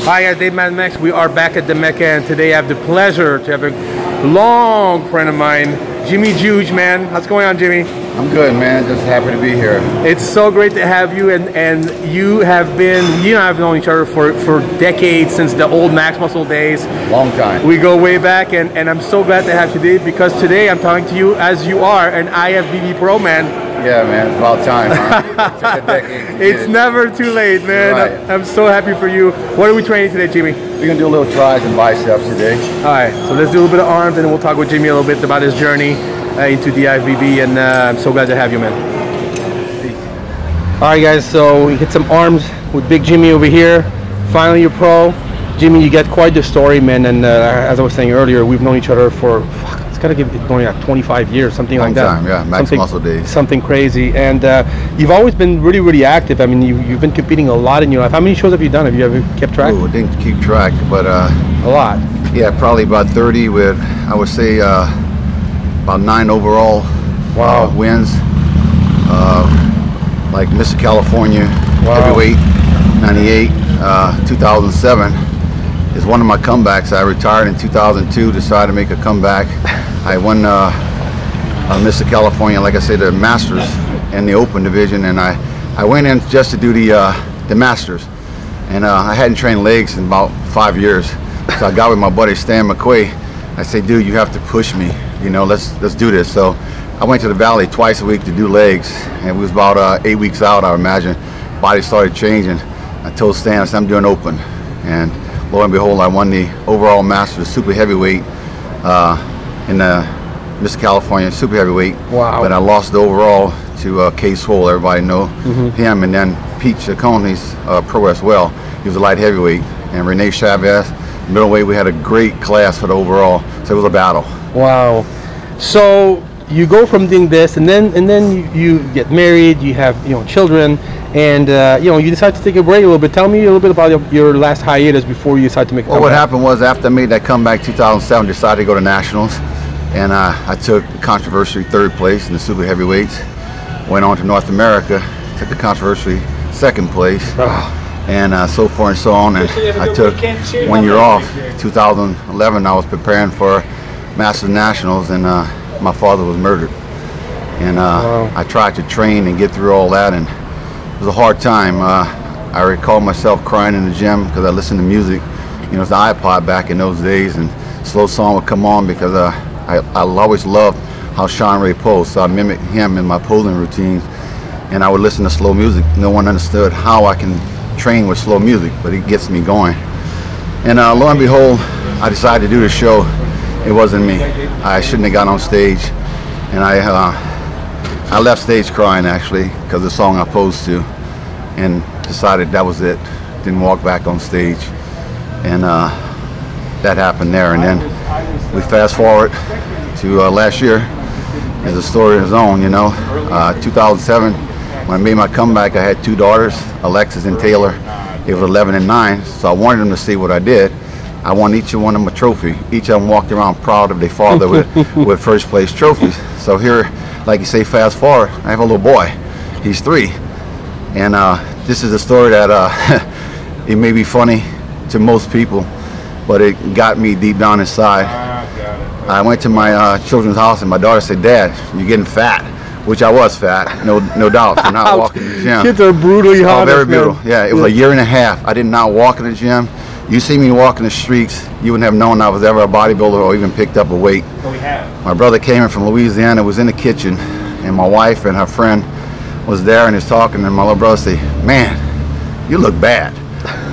Hi guys, Dave Max. We are back at the Mecca, and today I have the pleasure to have a long friend of mine, Jimmy Juge, man. How's it going on, Jimmy? I'm good, man. Just happy to be here. It's so great to have you, and you have been, you and I have known each other for decades, since the old Max Muscle days. Long time. We go way back, and I'm so glad to have you today, because today I'm talking to you as you are an IFBB pro, man. Yeah, man, it's about time, huh? It took a decade. It's never too late, man. Right. I'm so happy for you. What are we training today, Jimmy? We're gonna do a little tries and biceps today. All right, so let's do a little bit of arms, and then we'll talk with Jimmy a little bit about his journey into the IFBB, and I'm so glad to have you, man. All right, guys, so we hit some arms with Big Jimmy over here. Finally, you're pro. Jimmy, you got quite the story, man, and as I was saying earlier, we've known each other for, it's gotta give it going like 25 years, something like that. Long time, yeah, Max Muscle days. Something crazy, and you've always been really, really active. I mean, you've been competing a lot in your life. How many shows have you done? Have you ever kept track? Ooh, I didn't keep track, but a lot. Yeah, probably about 30 with, I would say, about 9 overall wins. Like Mr. California, heavyweight, 98, 2007 is one of my comebacks. I retired in 2002, decided to make a comeback. I won Mr. California, like I said, the Masters and the Open division, and I went in just to do the Masters. And I hadn't trained legs in about 5 years. So I got with my buddy Stan McQuay. I said, dude, you have to push me. You know, let's do this. So I went to the Valley twice a week to do legs, and it was about 8 weeks out, I imagine. Body started changing. I told Stan, I said, I'm doing Open, and lo and behold, I won the overall Masters super heavyweight in the Mr. California super heavyweight. Wow! But I lost the overall to Case Hole. Everybody know him, and then Pete Chacon, he's pro as well. He was a light heavyweight, and Rene Chavez, middleweight. We had a great class for the overall, so it was a battle. Wow! So you go from doing this, and then you get married, you have children, and you decide to take a break a little bit. Tell me a little bit about your last hiatus before you decided to make a comeback. Well, what happened was, after I made that comeback 2007, decided to go to nationals, and I took controversially 3rd place in the super heavyweights. Went on to North America, took the controversially 2nd place, and so forth and so on. And I took 1 year off. 2011, I was preparing for Masters Nationals, and my father was murdered. And I tried to train and get through all that, and it was a hard time. I recall myself crying in the gym because I listened to music. It's the iPod back in those days, and slow song would come on because I always loved how Sean Ray posed, so I mimicked him in my posing routines, and I would listen to slow music. No one understood how I can train with slow music, but it gets me going. And lo and behold, I decided to do the show. It wasn't me. I shouldn't have got on stage, and I left stage crying, actually, because of the song I posed to, and decided that was it. Didn't walk back on stage, and that happened there. And then we fast forward to last year. Is a story of its own, 2007, when I made my comeback, I had 2 daughters, Alexis and Taylor. They were 11 and 9, so I wanted them to see what I did. I won each one of them a trophy. Each of them walked around proud of their father with 1st place trophies. So here, like you say, fast forward, I have a little boy. He's 3. And this is a story that it may be funny to most people, but it got me deep down inside. I went to my children's house, and my daughter said, Dad, you're getting fat. Which I was fat, no doubt, for not walking to the gym. Kids are brutally honest, very brutal. Man. Yeah, it was a year and a half. I did not walk in the gym. You see me walking the streets, you wouldn't have known I was ever a bodybuilder or even picked up a weight. But we have. My brother came in from Louisiana, was in the kitchen, and my wife and her friend was there and was talking, and my little brother said, man, you look bad.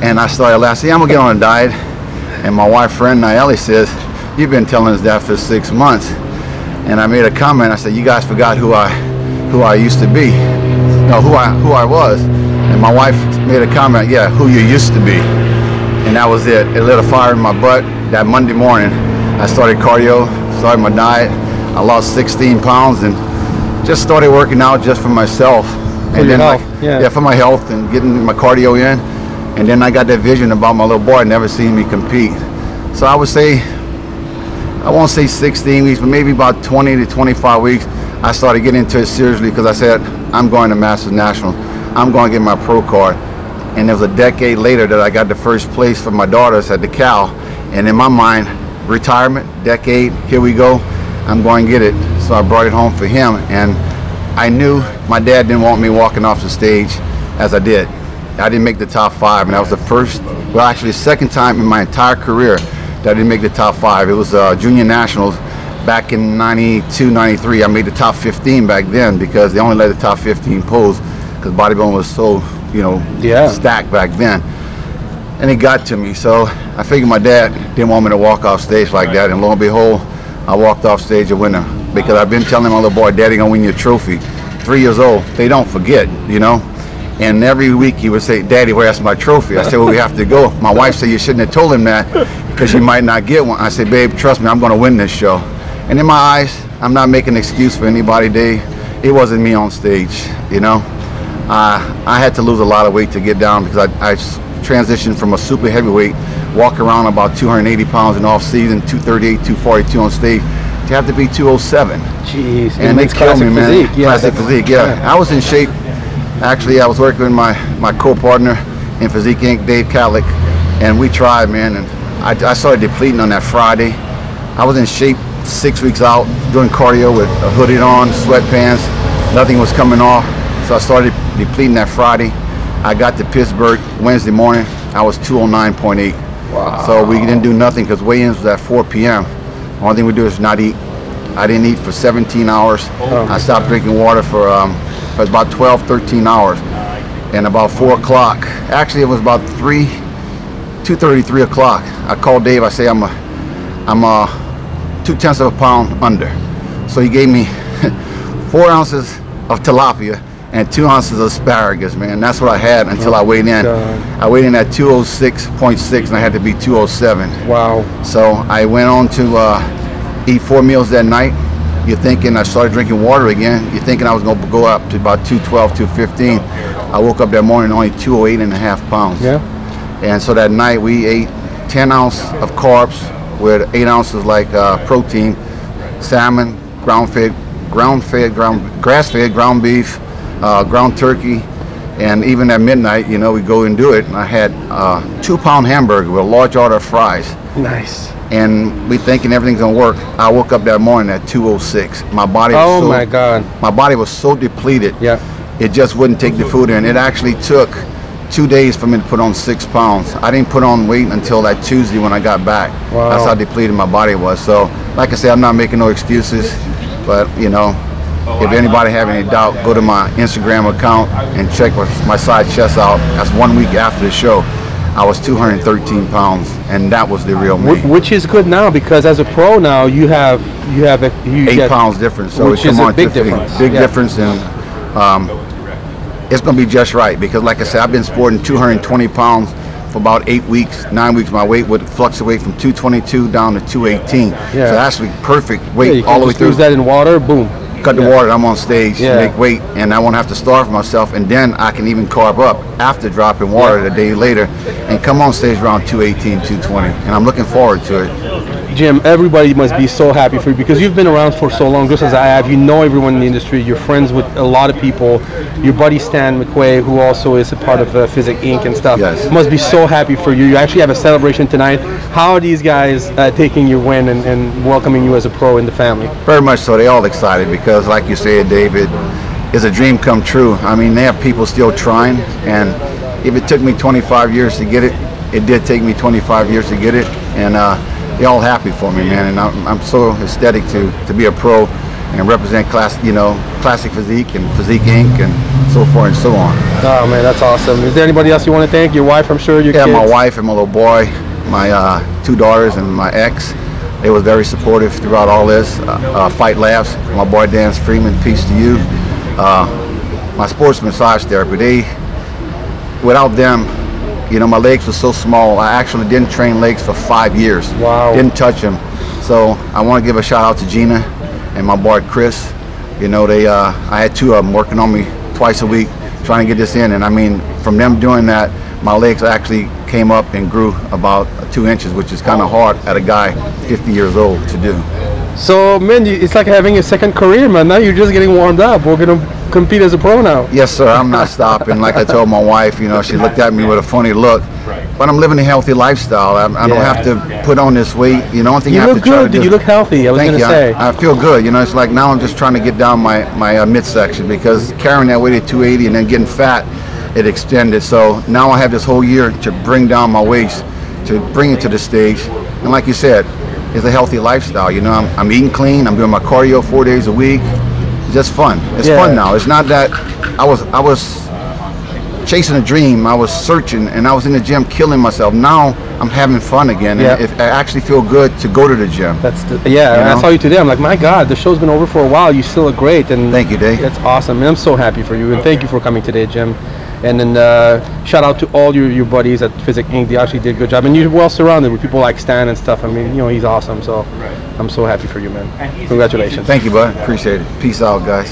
And I started laughing. I'm gonna get on a diet. And my wife friend Nayeli says, you've been telling us that for 6 months. And I made a comment. I said, you guys forgot who I used to be. No, who I was. And my wife made a comment, yeah, who you used to be. And that was it. It lit a fire in my butt. That Monday morning, I started cardio, started my diet. I lost 16 pounds and just started working out just for myself. For your health, yeah, for my health and getting my cardio in. And then I got that vision about my little boy never seeing me compete. So I would say, I won't say 16 weeks, but maybe about 20 to 25 weeks, I started getting into it seriously, because I said, I'm going to Masters National. I'm going to get my pro card. and it was a decade later that I got the first place for my daughters at the Cal. And in my mind, retirement, decade, here we go, I'm going to get it. So I brought it home for him, and I knew my dad didn't want me walking off the stage as I did. I didn't make the top 5, and that was the first, well actually the second time in my entire career that I didn't make the top 5. It was junior nationals back in 92, 93. I made the top 15 back then because they only let the top 15 pose because bodybuilding was so, you know, stacked back then. And it got to me, so I figured my dad didn't want me to walk off stage like that, and lo and behold, I walked off stage a winner. Because I've been telling my little boy, Daddy gonna win your trophy. 3 years old, they don't forget, you know? And every week he would say, Daddy, where's my trophy? I said, well, we have to go. My wife said, you shouldn't have told him that because you might not get one. I said, babe, trust me, I'm gonna win this show. And in my eyes, I'm not making an excuse for anybody, Dave. It wasn't me on stage, you know? I had to lose a lot of weight to get down because I transitioned from a super heavyweight, walk around about 280 pounds in off season, 238, 242 on stage, to have to be 207. Jeez, and they killed me, man. Physique. Yeah, classic physique, yeah. I was in shape. Actually, I was working with my co-partner in Physique Inc., Dave Bourlet, and we tried, man, and I started depleting on that Friday. I was in shape 6 weeks out, doing cardio with a hoodie on, sweatpants, nothing was coming off, so I started depleting that Friday. I got to Pittsburgh Wednesday morning, I was 209.8. Wow. So we didn't do nothing because weigh-ins was at 4 p.m. The only thing we do is not eat. I didn't eat for 17 hours. I stopped drinking water for about 12, 13 hours. And about 4 o'clock, actually it was about 2:30, 3 o'clock, I called Dave, I say I'm 2/10 of a pound under. So he gave me 4 ounces of tilapia and 2 ounces of asparagus, man. That's what I had until I weighed in. I weighed in at 206.6 and I had to be 207. Wow. So I went on to eat 4 meals that night. You're thinking, I started drinking water again. You're thinking I was going to go up to about 212, 215. I woke up that morning only 208.5 pounds. Yeah. And so that night we ate 10 ounces of carbs with 8 ounces like protein, salmon, grass-fed ground beef, ground turkey, and even at midnight, you know, we go and do it. And I had a 2-pound hamburger with a large order of fries. Nice. And we thinking everything's gonna work. I woke up that morning at 206. My body was my God. My body was so depleted. Yeah. It just wouldn't take the food in. It actually took 2 days for me to put on 6 pounds. I didn't put on weight until that Tuesday when I got back. Wow. That's how depleted my body was. So, like I said, I'm not making no excuses, but you know, if anybody have any doubt, go to my Instagram account and check my side chest out. That's 1 week after the show. I was 213 pounds, and that was the real me. Which is good now, because as a pro now, you have 8 pounds difference. So which is a big difference. Big difference, and it's going to be just right, because like I said, I've been sporting 220 pounds for about 8 weeks, 9 weeks. My weight would fluctuate from 222 down to 218. Yeah. So that's actually perfect weight you all the way through. Use that in water, boom. Cut the water, I'm on stage, make weight, and I won't have to starve myself, and then I can even carb up after dropping water a day later and come on stage around 218, 220, and I'm looking forward to it. Jim, everybody must be so happy for you, because you've been around for so long, just as I have. You know everyone in the industry. You're friends with a lot of people. Your buddy Stan McQuay, who also is a part of Physique Inc. and stuff, must be so happy for you. You actually have a celebration tonight. How are these guys taking your win and welcoming you as a pro in the family? Very much so. They're all excited because, like you said, David, it's a dream come true. I mean, they have people still trying, and if it took me 25 years to get it, it did take me 25 years to get it, and they're all happy for me, man, and I'm so ecstatic to be a pro and represent classic physique and Physique Inc. and so forth and so on. Oh man, that's awesome. Is there anybody else you want to thank? Your wife, I'm sure. Your kids? My wife and my little boy, my 2 daughters, and my ex. They were very supportive throughout all this. Fight Laughs, my boy Dan Freeman, peace to you. My sports massage therapy, without them, you know, my legs were so small. I actually didn't train legs for 5 years. Wow. Didn't touch them. So I want to give a shout out to Gina and my boy Chris. You know, I had 2 of them working on me twice a week trying to get this in. And I mean, from them doing that, my legs actually came up and grew about 2 inches, which is kind of hard at a guy 50 years old to do. So, man, it's like having a second career, man. Now you're just getting warmed up. We're going to compete as a pro now. Yes, sir. I'm not stopping. Like I told my wife, you know, she looked at me with a funny look. But I'm living a healthy lifestyle. I don't have to put on this weight. You know, one thing you I have look to try good. to do. You look healthy. I was going to say. I feel good. You know, it's like now I'm just trying to get down my midsection, because carrying that weight at 280 and then getting fat, it extended. So now I have this whole year to bring down my waist, to bring it to the stage. And like you said, it's a healthy lifestyle. You know, I'm eating clean. I'm doing my cardio 4 days a week. It's just fun. It's fun now. It's not that I was chasing a dream. I was searching, and I was in the gym killing myself. Now I'm having fun again, and I actually feel good to go to the gym. That's I saw you today. I'm like, my God, the show's been over for a while. You still look great. And thank you, Dave. That's awesome, and I'm so happy for you. And thank you for coming today, Jim. And then shout out to all your buddies at Physic Inc. They actually did a good job, and you're well surrounded with people like Stan and stuff. I mean, you know, he's awesome. So I'm so happy for you, man. Congratulations. Thank you, bud. Appreciate it. Peace out, guys.